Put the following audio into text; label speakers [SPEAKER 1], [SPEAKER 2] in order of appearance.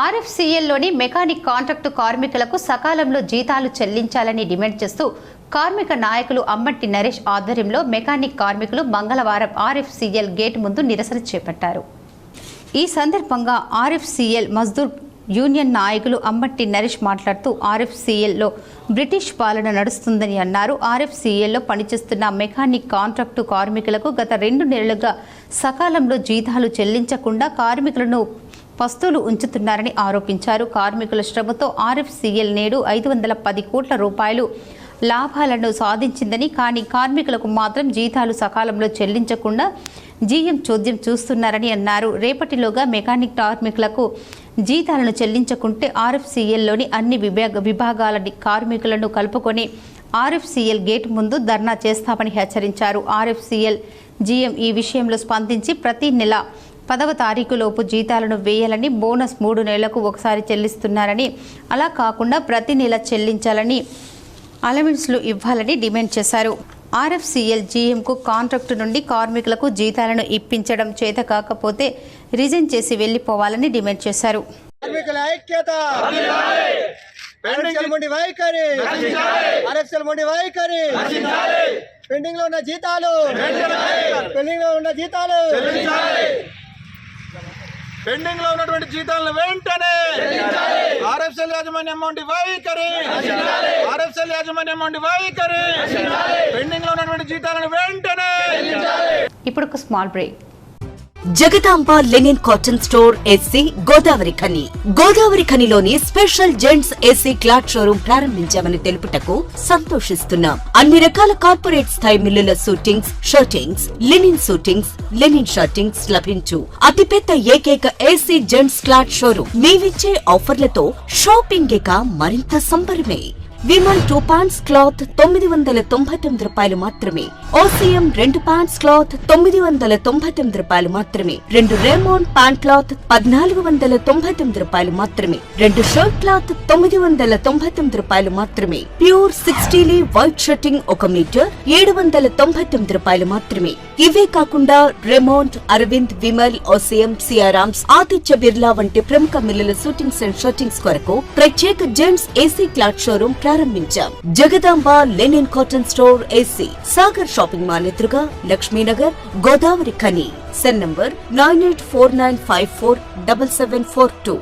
[SPEAKER 1] ఆర్ఎఫ్సిఎల్లోని mechanic contract కార్మికులకు సకాలంలో జీతాలు చెల్లించాలని డిమాండ్ చేస్తూ కార్మిక నాయకులు అమ్మటి నరేష్ ఆధ్వర్యంలో మెకానిక్ కార్మికులు మంగళవారం ఆర్ఎఫ్సిఎల్ గేట్ ముందు నిరసన చేపట్టారు. ఈ సందర్భంగా ఆర్ఎఫ్సిఎల్ మజ్దూర్ యూనియన్ నాయకులు అమ్మటి నరేష్ మాట్లాడుతూ ఆర్ఎఫ్సిఎల్లో బ్రిటిష్ పాలన నడుస్తుందని అన్నారు. ఆర్ఎఫ్సిఎల్లో పనిచేస్తున్న మెకానిక్ కాంట్రాక్టు కార్మికులకు గత 2 నెలలుగా సకాలంలో జీతాలు చెల్లించకుండా కార్మికులను పస్తులు ఉంచుతున్నారని ఆరోపించారు. కార్మికుల శ్రమతో ఆర్ఎఫ్సిఎల్ నేడు 510 కోట్ల రూపాయలు లాభాలను సాధించిందని, కానీ కార్మికులకు మాత్రం జీతాలు సకాలంలో చెల్లించకుండా జీఎం చోద్యం చూస్తున్నారని అన్నారు. రేపటిలోగా మెకానిక్ కార్మికులకు జీతాలను చెల్లించకుంటే ఆర్ఎఫ్సిఎల్లోని అన్ని విభాగాల కార్మికులను కలుపుకొని ఆర్ఎఫ్సిఎల్ గేట్ ముందు ధర్నా చేస్తామని హెచ్చరించారు. ఆర్ఎఫ్సిఎల్ జీఎం ఈ విషయంలో స్పందించి ప్రతి నెల 10వ తారీఖులోపు జీతాలను వేయాలని, బోనస్ 3 నెలలకు ఒకసారి చెల్లిస్తున్నారని, అలా కాకుండా ప్రతి నెల చెల్లించాలని, అలవెన్స్లు ఇవ్వాలని డిమాండ్ చేశారు. ఆర్ఎఫ్సిఎల్ జీఎంకు కాంట్రాక్టు నుండి కార్మికులకు జీతాలను ఇప్పించడం చేత కాకపోతే రిజైన్ చేసి వెళ్లిపోవాలని డిమాండ్ చేశారు.
[SPEAKER 2] పెండింగ్ లో ఉన్న జీతాలు పెండింగ్ లో ఉన్నటువంటి జీతాలను వెంటనే ఆర్ఎఫ్సిఎల్ యాజమాన్యం వైఖరి పెండింగ్ లో ఉన్నటువంటి జీతాలను వెంటనే.
[SPEAKER 1] ఇప్పుడు ఒక small break.
[SPEAKER 3] Jagadamba linen cotton store AC Godavari ఖనిలోని special gents AC cloth showroom ప్రారంభించామని తెలుపుటకు సంతోషిస్తున్నాం. అన్ని రకాల కార్పొరేట్ స్థాయి మిల్లుల సూటింగ్స్, షర్టింగ్స్, లెనిన్ షర్టింగ్స్ లభించు అతిపెద్ద ఏకైక ఎస్సీ జెంట్స్ క్లాత్ షోరూం. మేమిచ్చే ఆఫర్లతో షాపింగ్ ఇక మరింత సంబరమే. విమల్ 2 ప్యాంట్స్ క్లాత్ 999 రూపాయలు మాత్రమే. ఓసీఎం 2 ప్యాంట్స్ క్లాత్ 999 రూపాయలు మాత్రమే. 2 రేమోన్ ప్యాంట్ క్లాత్ 1499 రూపాయలు మాత్రమే. 2 షర్ట్ క్లాత్ 999 రూపాయలు మాత్రమే. ప్యూర్ 60 వైట్ షర్టింగ్ 1 మీటర్ 799 రూపాయలు మాత్రమే. ఇవే కాకుండా రెమోంట్, అరవింద్, విమల్, ఓసీఎం, సియారామ్స్, ఆదిత్య బిర్లా వంటి ప్రముఖ మిల్లుల షూటింగ్స్ అండ్ షర్టింగ్స్ కొరకు ప్రత్యేక జెంట్స్ ఏసీ క్లాత్ షోరూం ప్రారంభించాం. Jagadamba linen cotton store AC, Sagar shopping mall ఎదురుగా, Lakshminagar, Godavarikhani. Cell number 9849547742.